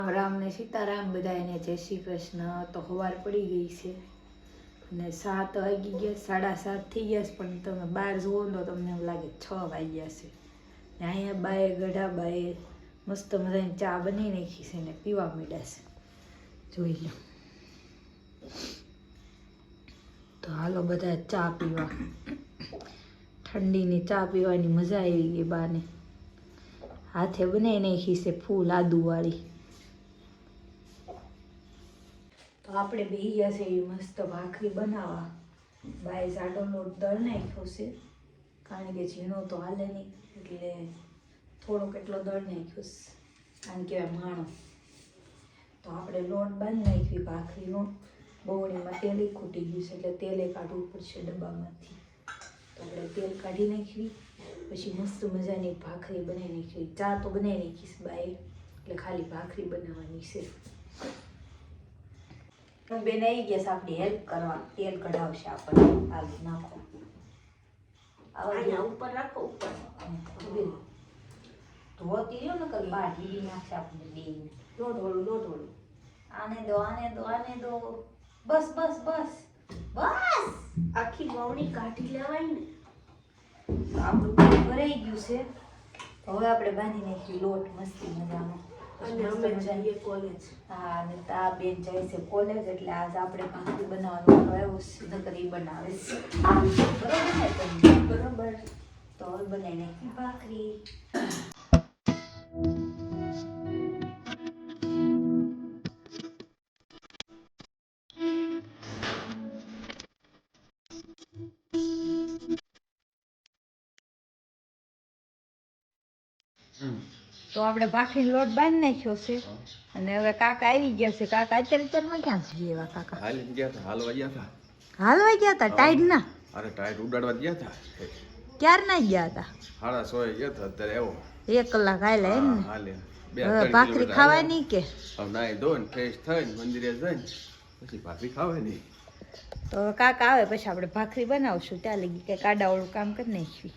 રામ ને સીતારામ બધાને જય શ્રી કૃષ્ણ. તો સવાર પડી ગઈ છે અને 7 વાગી ગયા, 7:30 થઈ ગયા છે, પણ તમે બહાર જુઓ તો તમને એમ લાગે 6 વાગ્યા છે. ને અહીંયા બાએ ગઢા બાએ મસ્ત મજાની ચા બનાવી નાખી છે ને પીવા માંડ્યા છે. જોઈ લો. તો હાલો બધા ચા પીવા. ઠંડીની ચા પીવાની મજા આવી ગઈ બાને. હાથે બનાવી નાખી છે ફૂલ આદુવાળી. તો આપણે બેસી ગયા છે એવી મસ્ત ભાખરી બનાવવા. બાય જાડો લોટ દળ નાખ્યો છે, કારણ કે ઝીણો તો હાલે નહીં, એટલે થોડોક એટલો દળ નાખ્યો છે, કારણ કે માણો. તો આપણે લોટ બાંધી નાખવી ભાખરીનો. બવણીમાં તેલ ખૂટી ગયું છે, એટલે તેલે કાઢવું પડશે ડબ્બામાંથી. તો આપણે તેલ કાઢી નાખવી, પછી મસ્ત મજાની ભાખરી બનાવી નાખવી. ચા તો બનાવી નાખીશ બાય, એટલે ખાલી ભાખરી બનાવવાની છે. બેન આવી ગયા છે આપણી હેલ્પ કરવા. તેલ કઢાવશે આપણને. આલુ નાખો, આવા ઉપર રાખો, ઉપર ધોતી રહ્યો ને કર બહાર ઢીલી નાખશે આપણને બે. લોઢોળું આને દો, આને દો, આને દો. બસ બસ બસ બસ. આખી વાવણી કાઢી લેવાય ને. તો આપણું કામ ભરાઈ ગયું છે. તો હવે આપણે બાંધી નાખી લોટ મસ્તી મજાનો. અને અમે જઈએ કોલેજ. હા, અને તા બેન જાય છે કોલેજ, એટલે આજ આપણે ભાખરી બનાવવાનું આવ્યો છે. નકર ઈ બનાવે છે. બરોબર ને તમને? બરોબર. તો હવે બનાવી નાખી ભાખરી. તો આપણે ભાખરી લોટ બાંધી નાખ્યો છે, અને હવે કાકા આવી ગયા છે. કાકા અત્યારમાં ક્યાં છે? એવા કાકા હાલવા ગયા હતા. હાલવા ગયા હતા ટાઈડ ના? અરે ટાઈટ ઉડાડવા ગયા હતા. ક્યાર ના ગયા હતા? 6:30 ગયા હતા. અત્યારે આવો 1 કલાક હાલે એમ ને? હાલે. હવે ભાખરી ખાવાની કે હવે નાઈ ધોઈને ફ્રેશ થઈને મંદિરે જઈને પછી ભાખરી ખાવાની. તો હવે કાકા આવે પછી આપણે ભાખરી બનાવશું. ત્યાં લગી કે કાડાવાળું કામ કરી નાખવી.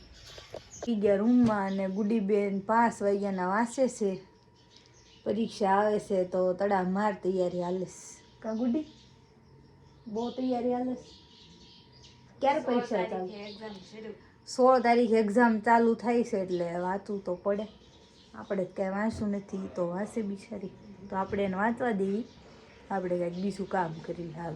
ગયા રૂમમાં, અને ગુડીબેન 5 વાગ્યાના વાંચે છે. પરીક્ષા આવે છે તો તડા માર તૈયારી હાલે છે. કા ગુડી બહુ તૈયારી હાલે છે? ક્યારે પરીક્ષા ચાલુ? 16 તારીખે એક્ઝામ ચાલુ થાય છે, એટલે વાંચવું તો પડે. આપણે કાંઈ વાંચવું નથી તો વાંચે બિચારી. તો આપણે એને વાંચવા દેવી, આપણે કાંઈક બીજું કામ કરી. હાલ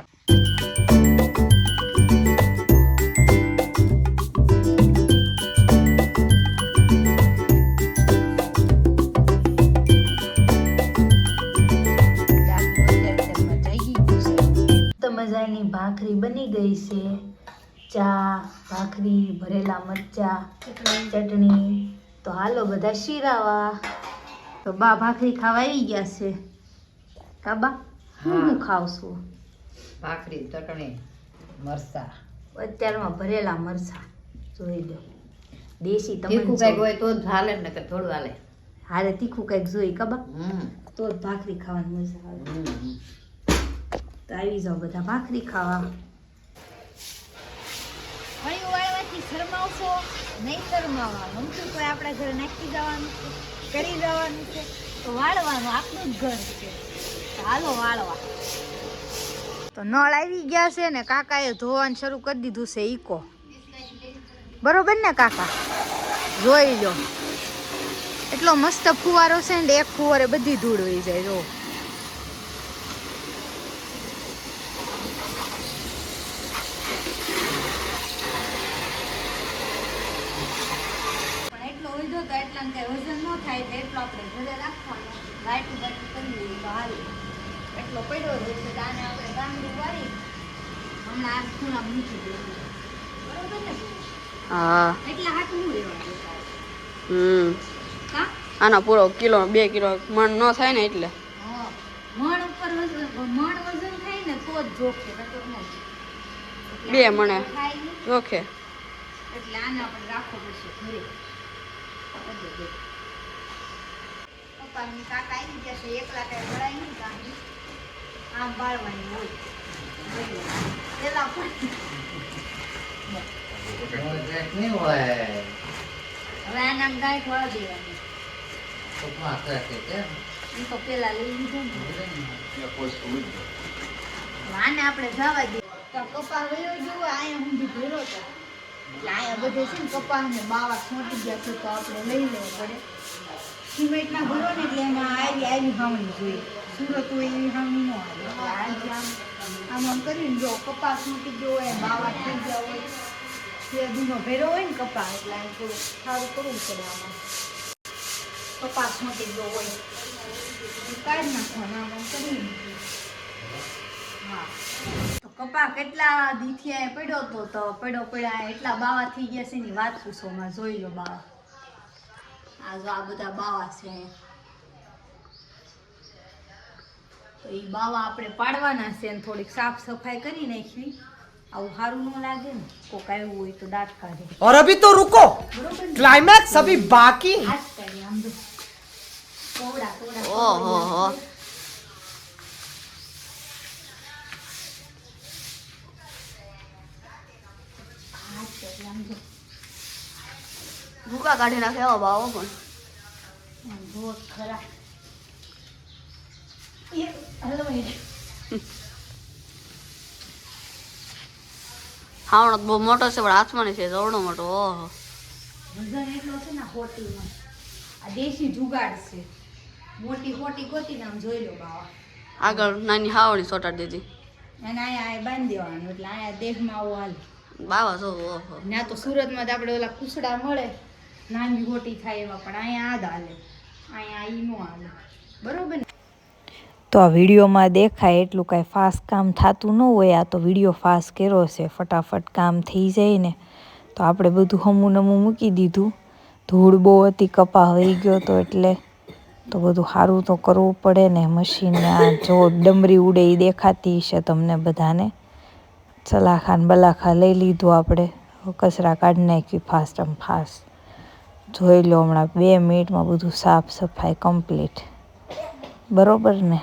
મજાની ભાખરી બની ગઈ છે. ચા, ભાખરી, ભરેલા મરચા, ચટણી. તો હાલો બધા શીરાવા. તો બા ભાખરી ખાવા આવી ગયા છે. કાબા હું ખાવશું? ભાખરી, ચટણી, મરચા. અત્યારમાં ભરેલા મરચા. જોઈ લો, દેશી તીખું તમને કઈક હોય તો જ હાલે ને, કે થોડું હાલે. હારે તીખું કઈક જોઈ કાબા, તો જ ભાખરી ખાવાની મજા આવે. તો આવી જાઓ બધા ભાખરી ખાવા. ફળી વાળવાથી શરમાવશો નહીં? શરમાવાનું શું કોઈ આપણા ઘરે નાખી જવાનું છે, કરી જવાનું છે, તો વાળવાનું આપણું જ ઘર છે. હાલો વાળવા. તો નળ આવી ગયા છે ને કાકાએ ધોવાનું શરૂ કરી દીધું છે. ઈકો બરોબર ને કાકા? જોઈ લો, એટલો મસ્ત ફુવારો છે ને, એક ફુવારે બધી ધૂળ વહી જાય. જો એટલા કઈ વજન ન થાય તો એટલો આપણે ઘરે રાખવાનો. લાઈટ બાઈટ કરી લઈએ તો હાલે. એટલો પડ્યો છે, આને આપણે ગામડું વાળી હમણાં આ ખૂણા મૂકી દઈએ. બરોબર ને? હા. એટલા હાથું રહેવા દેતા. કા આનો પૂરો કિલો 2 કિલો મણ ન થાય ને, એટલે હા, મણ ઉપર વજન થાય ને તો જ જોખે, નકર ન. 2 મણે જોખે. એટલે આને આપણે રાખવો પડશે ઘરે. પપ્પાની કાકા આવી ગયા છે. એકલા કઈ ભરાય નહીં, ગાંધી આમ બાળવાની હોય. પેલા નહીં હોય. હવે આને આમ ગાંઠ વાળ દેવાની. એ તો પેલા લઈ લીધું ને ત્યાં પોસ્ટ મૂકી દો. આને આપણે જવા દઈએ તો કપા વયો જુઓ અહીંયા ઊંધી ભેરો તો એટલે અહીંયા બધે છે ને કપા ને બાવા છોટી ગયા છે તો આપણે લઈ લેવું પડે સિમેન્ટના ભરો ને એટલે એમાં આવી હાવણી જોઈએ સુરત હોય એવી હાવણી ન આવે એટલે આજે આમ કરીને જો કપા છૂટી ગયો હોય બાવા થઈ ગયા હોય શેરડીનો ભેરો હોય ને કપા એટલે આ થોડું સારું કરવું પડે આમાં કપા છૂટી ગયો હોય કાઢી નાખવાનો આમ કરી હા તો કપા કેટલા દીથિયા પડ્યો તો પડ્યા એટલા બાવા થઈ ગયા છે ને વાત પૂછોમાં જોઈ લો બાવા આ જો આ બધા બાવા છે તો એ બાવા આપણે પાડવાના છે ને થોડીક સાફ સફાઈ કરી નાખવી આવું સારું ન લાગે ને કોક આવ્યું હોય તો દાંત કાઢે और अभी तो रुको બરોબર ને क्लाइमैक्स अभी बाकी है। હાથ કાઢી આમ જો કોવડા ઓહો હાથ કાઢી આમ જો ભૂકા કાઢી નાખે એવો ભાવો પણ આમ જો ખરા એ હલો એ હાવણો બહુ મોટો છે પણ હાથમાં છે જવડો મોટો ઓહો વજન એટલો છે ને હોટીમાં આ દેશી જુગાડ છે મોટી હોટી ગોતીને આમ જોઈ લો બાવા આગળ નાની હાવણી ચોટાડી દીધી અને અહીંયા બાંધી દેવાનું એટલે અહીંયા દેહમાં આવો હાલ બાવા જો ઓહો ના તો સુરતમાં તો આપણે ઓલા કુસડા મળે નાની હોટી થાય એવા પણ અહીંયા આ જ હાલે અહીંયા ઈ નો હાલે બરોબર ને તો આ વિડીયોમાં દેખાય એટલું કાંઈ ફાસ્ટ કામ થતું ન હોય આ તો વિડીયો ફાસ્ટ કર્યો છે ફટાફટ કામ થઈ જાય ને તો આપણે બધું હમું નમું મૂકી દીધું ધૂળ બહુ હતી કપા હોઈ ગયો તો એટલે તો બધું સારું તો કરવું પડે ને મશીનને આ જો ડમરી ઉડે એ દેખાતી છે તમને બધાને સલાખાન બલાખા લઈ લીધું આપણે કચરા કાઢી નાખી ફાસ્ટ જોઈ લો હમણાં 2 મિનિટમાં બધું સાફ સફાઈ કમ્પ્લીટ બરોબર ને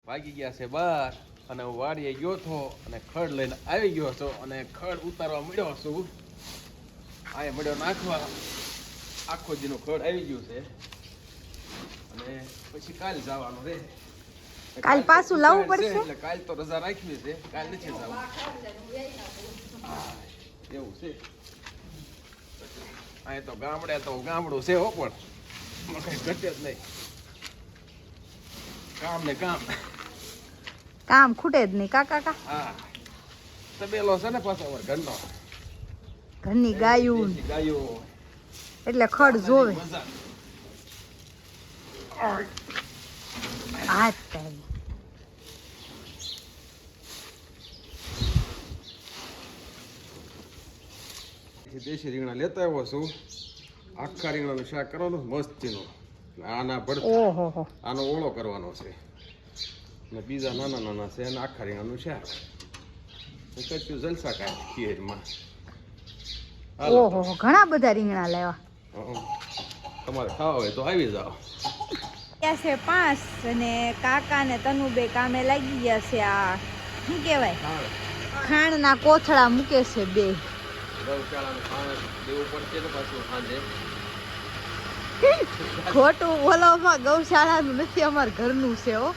ભાગી ગયા છે બહાર અને હું વાડીએ ગયો હતો અને ખડ લઈને આવી ગયો હતો અને ખડ ઉતારવા મળ્યો છું અહીંયા મળ્યો નાખવા આખો દીનું ખડ આવી ગયું છે અને પછી કાલ જવાનું રે કાલ પાછું લાવવું પડશે? એટલે કાલ તો રજા રાખવી છે કાલ નથી જવું એવું છે અહીંયા તો ગામડે તો ગામડું છે હો પણ કઈ ઘટે જ નહીં કામ ને કામ કામ ખૂટે જ નહીં કાકા હા તબેલો છે ને પાછો અમારા ઘરનો ઘરની ગાયું દેશી ગાયો એટલે ખડ જોવે મજા. હાથ કાઢી દેશી રીંગણા લેતા આવ્યો છું આખા રીંગણાનું શાક કરવાનું મસ્તીનું આના ભરત ઓહો આનો ઓળો કરવાનો છે ને બીજા નાના નાના છે અને આખા રીંગણાનું શાક કચ્યું જલસા કાઢ ખીરમાં ઓહો ઘણા બધા રીંગણા લેવા તમારે ખાવા હોય તો આવી જાઓ ત્યાં છે 5 અને કાકા ને તનુબે કામે લાગી ગયા છે આ શું કહેવાય ખાંડના કોથળા મૂકે છે 2 ગૌશાળાનું ખાણ દેવું પડશે ને પાછું સાંજે ખોટું બોલોમાં ગૌશાળાનું નથી અમાર ઘરનું છે હો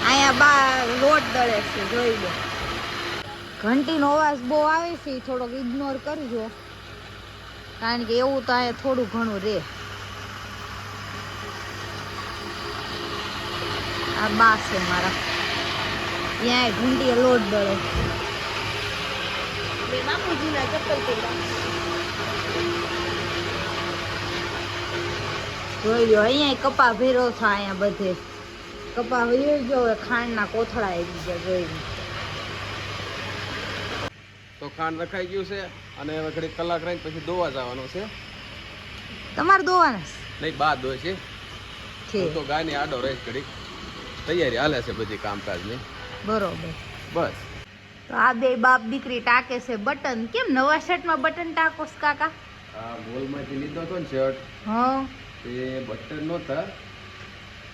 અહીંયા બા લોટ દળે છે જોઈ લો ઘંટીનો અવાજ બહુ આવે છે ઈ થોડોક ઇગ્નોર કરજો કારણ કે એવું તો અહીંયા થોડું ઘણું રે આ બા છે મારા ત્યાં ઘંટીએ લોટ દળે જોઈ લો અહીંયા કપા ભેરો થાય અહીંયા બધે કપા વયો ગયો હવે ખાંડના કોથળા આવી ગયા જોઈ લો તો ખાંડ રખાઈ ગયું છે અને હવે ઘડી કલાક રહીને પછી દોવા જવાનું છે તમારે દોવાના નહીં બા દોય છે છે હું તો ગાયની આડો રહીશ ઘડી તૈયારી હાલે છે બધી કામકાજની બરોબર બસ તો આ બે બાપ દીકરી ટાકે છે બટન કેમ નવા શર્ટમાં બટન ટાકોસ કાકા આ મોલમાંથી લીધો હતો ને શર્ટ હા તે બટન નહોતા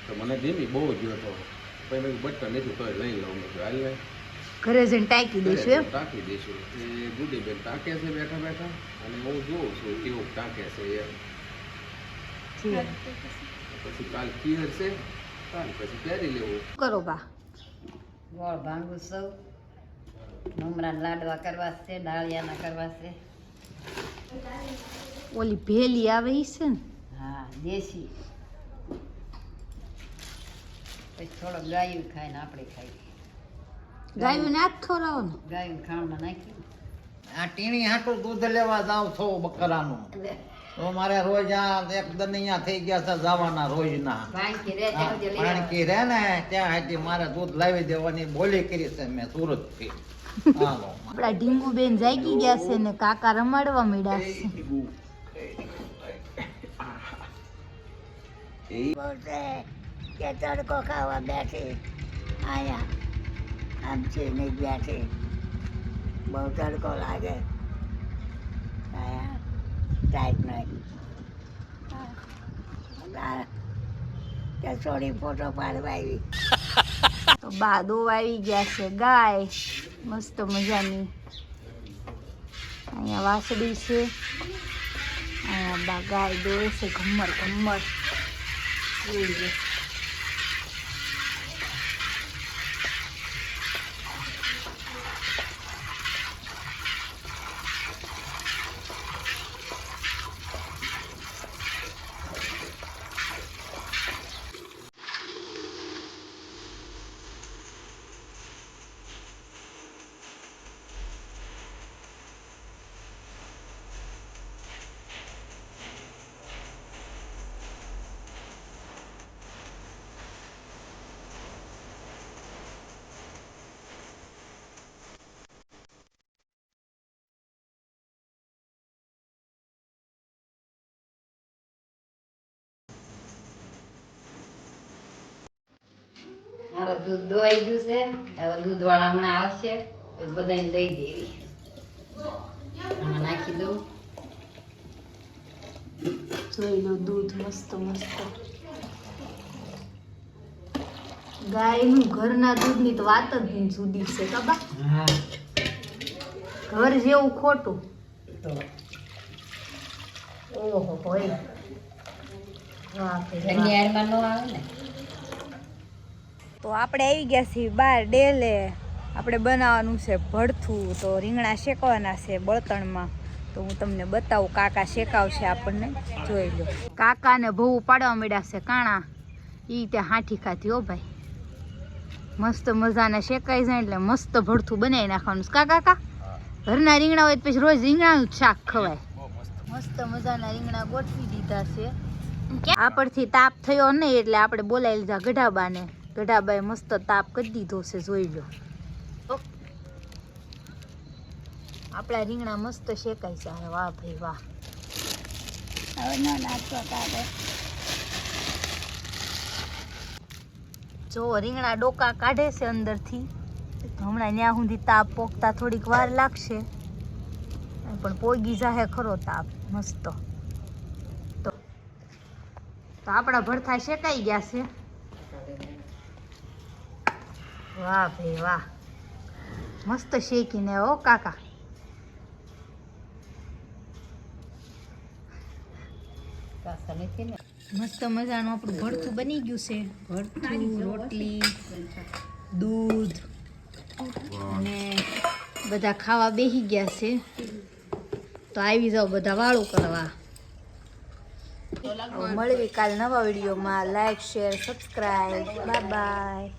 તો મને ધીમી બહુ ગયો હતો પછી મેં બટન નથી તો લઈ લઉં મેં કીધું, હાલ ને ઘરે જઈને ટાંકી દઈશું એમ. ટાંકી દઈશું. એ ગુડીબેન ટાંકે છે બેઠા બેઠા અને હું જોઉં છું કેવું ટાંકે છે એમ. પછી કાલ ખીર છે, કાલ પછી પહેરી લેવું. કરો બા. ગોળ ભાંગું સૌ મમરાના લાડવા કરવા છે, ડાળિયાના કરવા છે. ઓલી ભેલી આવે ઈ છે ને. હા, દેશી. પછી થોડોક ગાયું ખાય ને આપણે ખાઈએ. ગાયું ને હાથ ખવડાવો ને. ગાયું ખાણમાં નાખી આ ટીણી હાટું દૂધ લેવા જાવ છો બકરાનું તો મારે રોજ આ એક દનિયા થઈ ગયા છે જવાના રોજના. ભાંગી રહે ત્યાં સુધી લઈ કારણ કે રે ને ત્યાં હાથી મારે દૂધ લાવી દેવાની બોલી કરી છે મેં સુરત થી. હાલો આપડા ઢીંગુ બેન જાગી ગયા છે ને કાકા રમાડવા માંડ્યા છે. કે તડકો ખાવા બેઠી આયા આમ છે નહીં બેઠી બહુ તડકો લાગે આયા ટાઈટ નહીં કે થોડી ફોટો પાડવા આવી. તો બા દોવા આવી ગયા છે ગાય મસ્ત મજાની. અહીંયા વાસળી છે, અહીંયા બા ગાય દોવે છે ઘમ્મર ઘમ્મર. જોઈ લો. મારું દૂધ દોવાઈ ગયું છે. હવે દૂધવાળા હમણાં આવશે બધાને દઈ દેવી. આમાં નાખી દઉં. જોઈ લો દૂધ મસ્ત મસ્ત. ગાયનું ઘરના દૂધની તો વાત જ જુદી છે કબા. હા ઘર જેવું ખોટું. તો ઓહો હોય. વાહ ભાઈ વાહ. ઘરની હારમાં ન આવે ને. તો આપણે આવી ગયા છીએ બહાર ડેલે. આપણે બનાવવાનું છે ભડથું. તો રીંગણા શેકવાના છે બળતણમાં. તો હું તમને બતાવું કાકા શેકાવશે આપણને. જોઈ લો. કાકાને ભવું પાડવા માંડ્યા છે કાણા. એ ત્યાં હાંઠી ખાધી હો ભાઈ. મસ્ત મજાના શેકાઈ જાય એટલે મસ્ત ભડથું બનાવી નાખવાનું છે. કાકા ઘરના રીંગણા હોય તો પછી રોજ રીંગણાનું જ શાક ખવાય. મસ્ત મજાના રીંગણા ગોઠવી દીધા છે. આ પરથી તાપ થયો નહીં એટલે આપણે બોલાવી લીધા ગઢાબાને. ગઢાબાએ મસ્ત તાપ કરી દીધો છે. જોઈ લો. આપણા રીંગણા મસ્ત શેકાય છે. અરે વાહ ભાઈ વાહ. હવે ન નાચવા કાઢે જો રીંગણા ડોકા કાઢે છે અંદરથી. હમણાં ત્યાં સુધી તાપ પોકતા થોડીક વાર લાગશે પણ પોગી જાહે ખરો તાપ મસ્ત. તો આપણા ભરથા શેકાઈ ગયા છે. વાહ ભાઈ વાહ. મસ્ત શેકીને હો કાકા. કાસા નથી ને. મસ્ત મજાનું આપણું ભરથું બની ગયું છે. ભરથું, રોટલી, દૂધ અને બધા ખાવા બેસી ગયા છે. તો આવી જાઓ બધા વાળું કરવા. મળવી કાલ નવા વિડીયોમાં. Like share subscribe. Bye bye.